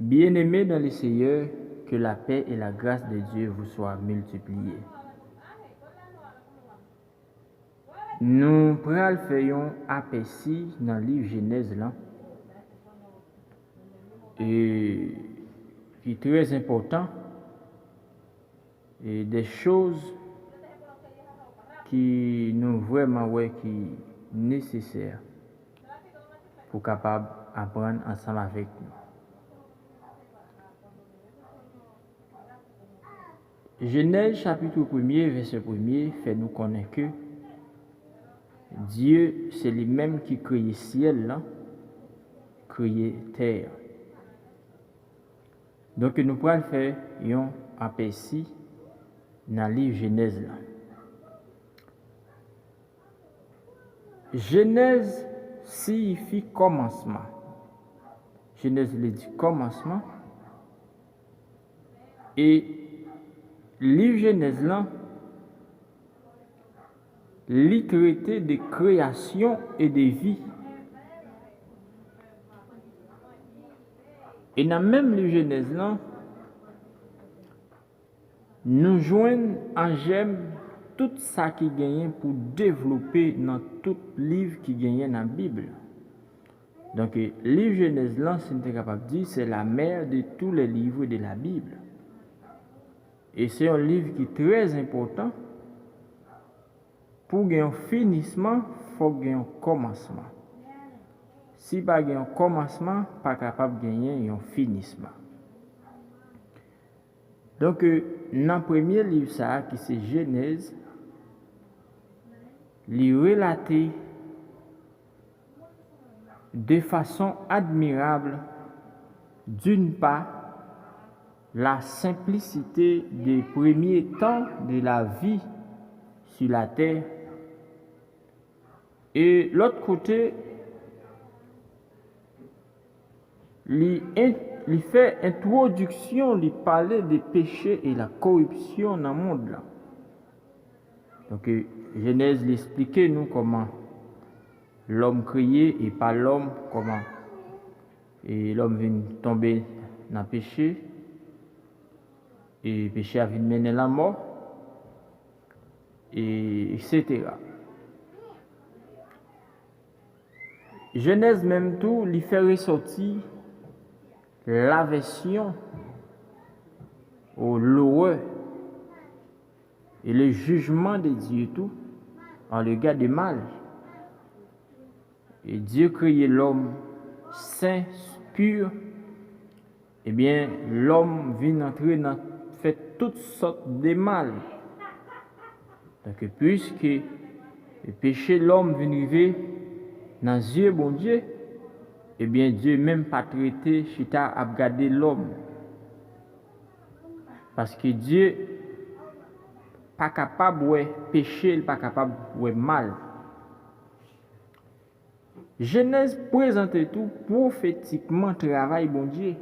Bien-aimés dans le Seigneur, que la paix et la grâce de Dieu vous soient multipliées. Nous faisons aperçu dans le livre Genèse là, et qui est très important, et des choses qui nous vraiment qui nécessaires pour capable apprendre ensemble avec nous. Genèse chapitre 1er, verset 1er, fait nous connaître que Dieu, c'est lui-même qui crée le ciel, là, crée terre. Donc nous pourrons faire un aperçu dans le livre Genèse. Là. Genèse signifie commencement. Genèse le dit commencement. Et livre Genèse là, il traite de création et de vie. Et dans même livre Genèse là, nous joignons en gemme tout ça qui gagne pour développer dans tout livre qui gagne dans la Bible. Donc, le livre Genèse là, c'est capable de dire, c'est la mère de tous les livres de la Bible. Et c'est un livre qui est très important. Pour gagner un finissement, il faut gagner un commencement. Si pas gagner un commencement, pas capable de gagner un finissement. Donc, dans le premier livre, ça, qui c'est Genèse, il relate de façon admirable, d'une part, la simplicité des premiers temps de la vie sur la terre, et l'autre côté, il fait introduction, il parlait des péchés et la corruption dans le monde là. Donc Genèse l'expliquait nous comment l'homme créé et pas l'homme comment et l'homme vient tomber dans le péché et le péché a vient mener la mort et etc. Genèse même tout, il fait ressortir l'aversion au l'horreur et le jugement de Dieu tout en regard du mal. Et Dieu créait l'homme saint, pur. Eh bien, l'homme vient entrer dans fait toutes sortes de mal. Donc, puisque le péché l'homme vient arriver dans les yeux bon Dieu, eh bien Dieu même pas traité chita à regarder l'homme. Parce que Dieu pas capable de pécher, pas capable de mal. Genèse présente tout prophétiquement travail bon Dieu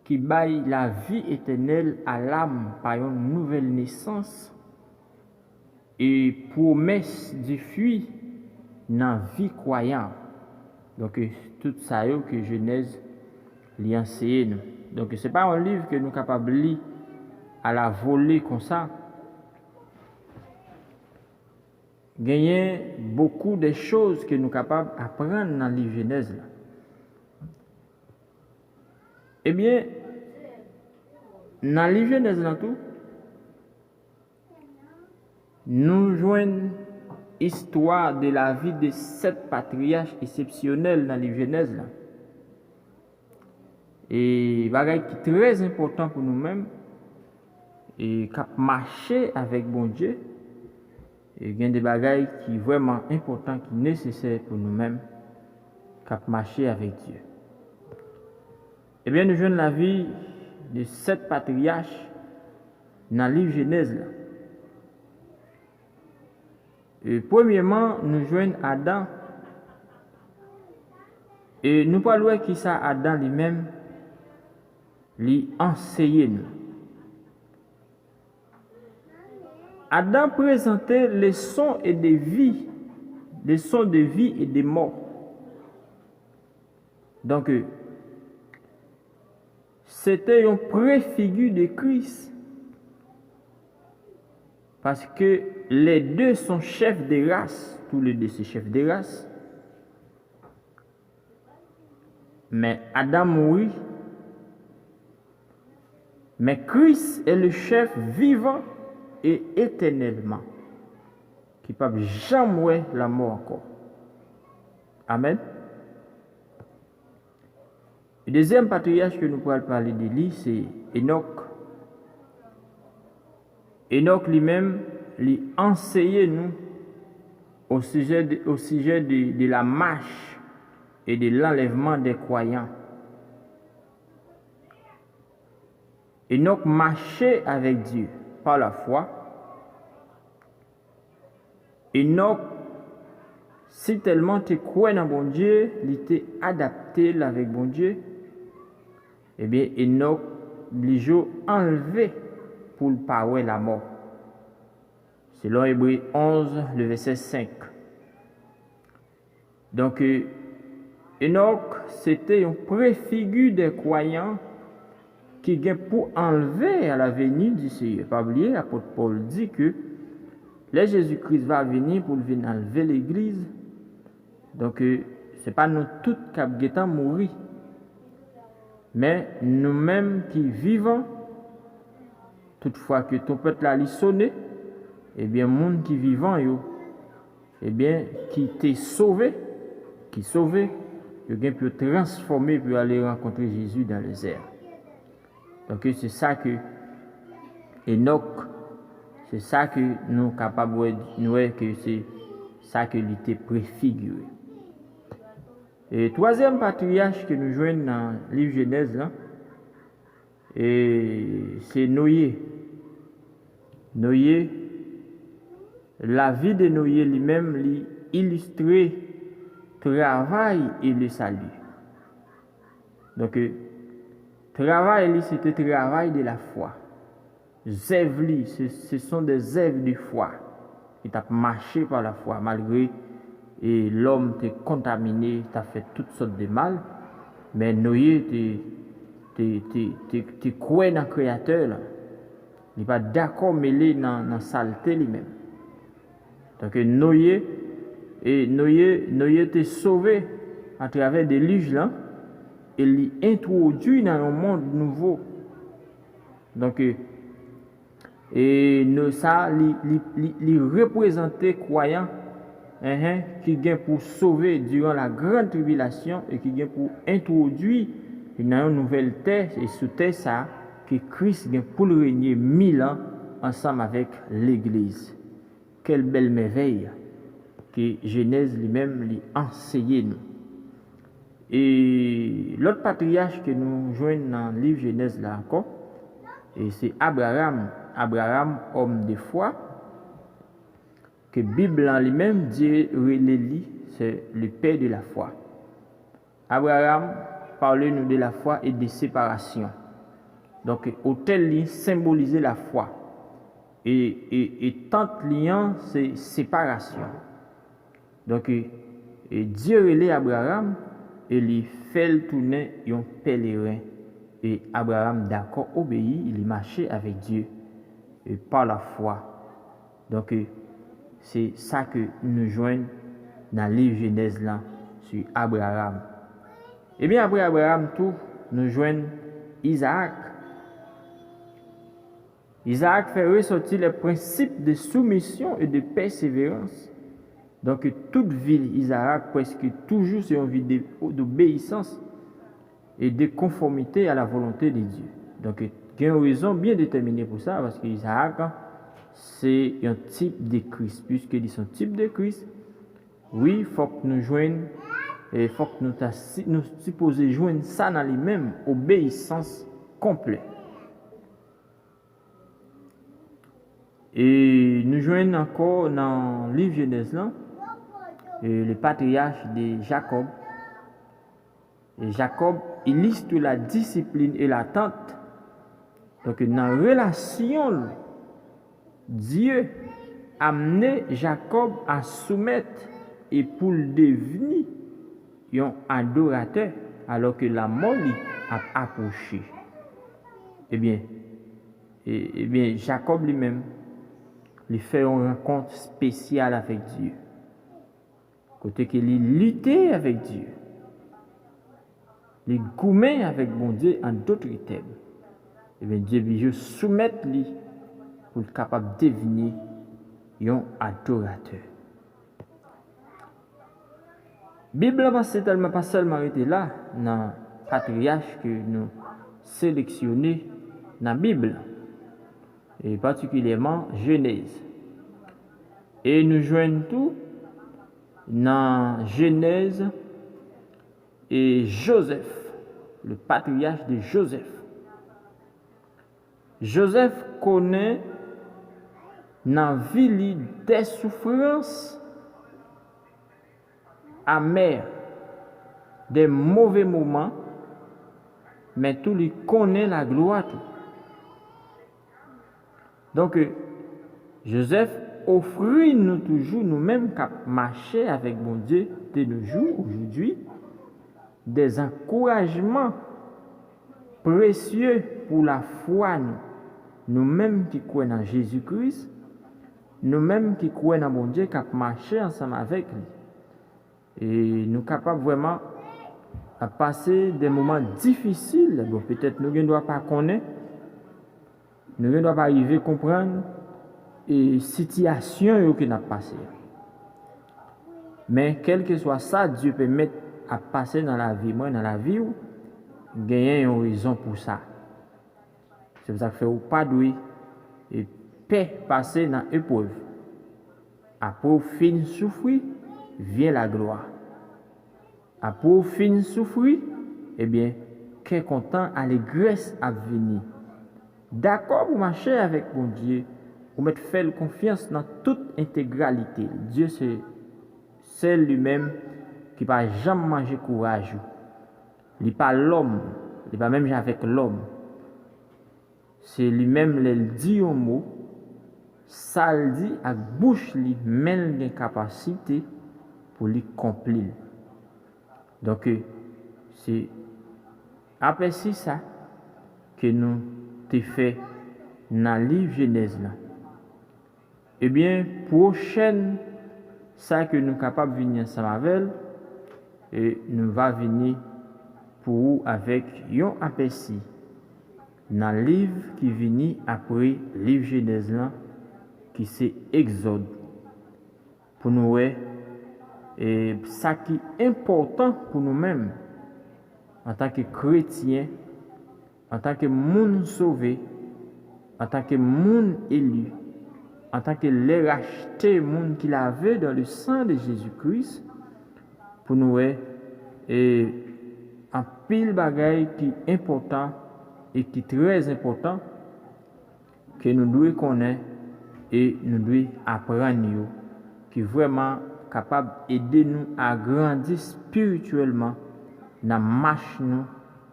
qui baille la vie éternelle à l'âme par une nouvelle naissance et promesse du fruit dans la vie croyante. Donc, tout ça que Genèse lui enseigne. Donc, ce n'est pas un livre que nous sommes capables de lire à la volée comme ça. Il y a beaucoup de choses que nous sommes capables d'apprendre dans le livre Genèse. Eh bien, dans le livre Genèse, nous joignons histoire de la vie de 7 patriarches exceptionnels dans le livre Genèse. Et bagay qui est très important pour nous-mêmes et qui marcher avec bon Dieu. Et il y a des bagailles qui sont vraiment importants, qui sont nécessaires pour nous-mêmes, qui marcher avec Dieu. Eh bien, nous jouons la vie de 7 patriarches dans le livre Genèse. Et premièrement, nous jouons Adam. Et nous parlons qui ça Adam lui-même lui enseigner nous. Adam présentait les sons et des vies, les sons de vie et de mort. Donc, c'était une préfigure de Christ. Parce que les deux sont chefs de race, tous les deux sont chefs de race. Mais Adam mourit. Mais Christ est le chef vivant et éternellement, qui ne peut jamais la mort encore. Amen. Le deuxième patriarche que nous pourrons parler de lui, c'est Enoch. Enoch lui-même lui enseigne nous au sujet de la marche et de l'enlèvement des croyants. Enoch marchait avec Dieu par la foi. Enoch, si tellement tu crois dans bon Dieu, il était adapté avec bon Dieu, eh bien, Enoch, lui enlevé pour le parler la mort. Selon Hébreux 11, le verset 5. Donc, Enoch, c'était une préfigure des croyants qui vient pour enlever à la venue du Seigneur. Pas oublier, l'apôtre Paul dit que là, Jésus-Christ va venir pour venir enlever l'Église. Donc, ce n'est pas nous tous qui avons mourir, mais nous-mêmes qui vivons, toutefois que ton peuple a sonné, eh bien, monde qui vivant, eh bien, qui t'est sauvé, il peut transformer pour aller rencontrer Jésus dans les airs. Donc, c'est ça que Enoch, c'est ça que nous sommes capables de dire que c'est ça que l'était préfiguré. Et troisième patriarche que nous joignons dans le livre Genèse, là, c'est Noé. Noé, la vie de Noé lui-même illustrait le travail et le salut. Donc, travail, c'était le travail de la foi. Zèvres, ce sont des œuvres de foi. Il a marché par la foi, malgré et l'homme t'est contaminé, t'as fait toutes sortes de mal. Mais Noé, t'es croyant dans le Créateur. Là. Il n'est pas d'accord mêlé dans la saleté lui-même. Donc Noé t'est sauvé à travers des livres là. Et l'introduit dans un monde nouveau. Donc, et ça, il représentait croyants qui viennent pour sauver durant la grande tribulation et qui viennent pour introduire dans une nouvelle terre et sous terre ça que Christ vient pour le régner 1000 ans ensemble avec l'Église. Quelle belle merveille que Genèse lui-même lui enseignait nous. Et l'autre patriarche que nous joignons dans le livre Genèse là encore, et c'est Abraham. Abraham, homme de foi, que la Bible en lui-même dit, c'est le père de la foi. Abraham parle-nous de la foi et de séparation. Donc, autel li symboliser la foi. Et tant lien, c'est séparation. Donc, Dieu relève Abraham et lui fait le tourner un pèlerin. Et Abraham, d'accord, obéit, il marchait avec Dieu et par la foi. Donc, c'est ça que nous joignons dans le livre Genèse là, sur Abraham. Et bien après Abraham, tout, nous joignons Isaac. Isaac fait ressortir les principes de soumission et de persévérance. Donc, toute vie Isaac, presque toujours, c'est une vie d'obéissance et de conformité à la volonté de Dieu. Donc, il y a une raison bien déterminée pour ça, parce qu'Isaac, c'est un type de Christ. Puisqu'il est un type de Christ, oui, il faut que nous joignions, et il faut que nous supposons joindre ça dans lui-même, obéissance complète. Et nous joignons encore dans le livre Genèse là, le patriarche de Jacob. Et Jacob illustre la discipline et l'attente. Donc, dans la relation, Dieu a amené Jacob à soumettre et pour le devenir un adorateur, alors que la mort a approché. eh bien, Jacob lui-même, il fait une rencontre spéciale avec Dieu. Côté qu'il luttait avec Dieu. Il goumait avec bon Dieu en d'autres termes. Eh bien, Dieu veut soumettre lui pour être capable de devenir un adorateur. La Bible n'est pas seulement arrêtée là, dans le patriarche que nous sélectionnons dans la Bible, et particulièrement Genèse. Et nous joignons tout dans Genèse et Joseph, le patriarche de Joseph. Joseph connaît dans la vie des souffrances amères, des mauvais moments, mais tout lui connaît la gloire. Donc, Joseph offre nous toujours nous-mêmes qu'à marcher avec bon Dieu de nos jours, aujourd'hui, des encouragements précieux pour la foi, nous-mêmes qui croyons en Jésus-Christ, nous-mêmes qui croyons en bon Dieu, qui marcher ensemble avec lui. Et nous sommes capables vraiment de passer des moments difficiles. Bon, peut-être nous ne devons pas connaître, nous ne devons pas arriver à comprendre les situations que nous avons passées. Mais quel que soit ça, Dieu peut mettre à passer dans la vie, moi, dans la vie, gagner une raison pour ça. C'est pour ça que vous pas doué et paix passer dans l'épreuve. Après fin souffrir, vient la gloire. Après fin souffrir, eh bien, qu'est content allégresse à venir. D'accord pour marcher avec mon Dieu, pour mettre faire confiance dans toute intégralité. Dieu c'est lui-même qui ne va jamais manger courage. Il n'est pas l'homme, il n'est pas même avec l'homme. C'est lui-même qui dit un mot, ça le dit à bouche lui même des capacités pour lui accomplir. Donc c'est après ça que nous t'ai fait dans le livre Genèse là. Eh bien, prochaine ça que nous sommes capables de venir ensemble avec, et nous va venir pour avec un aperçu dans le livre qui vient après le livre Genèse là, qui c'est Exode. Pour nous, et ça qui est important pour nous-mêmes, en tant que chrétiens, en tant que monde sauvé, en tant que monde élu, en tant que les rachetés, monde qu'il avait dans le sang de Jésus-Christ, pour nous, et un pile bagaille qui est important et qui est très important, que nous devons connaître et nous devons apprendre, qui est vraiment capable d'aider nous à grandir spirituellement dans la marche nous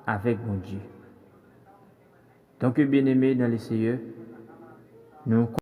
avec mon Dieu. Donc, bien-aimés dans le Seigneur, nous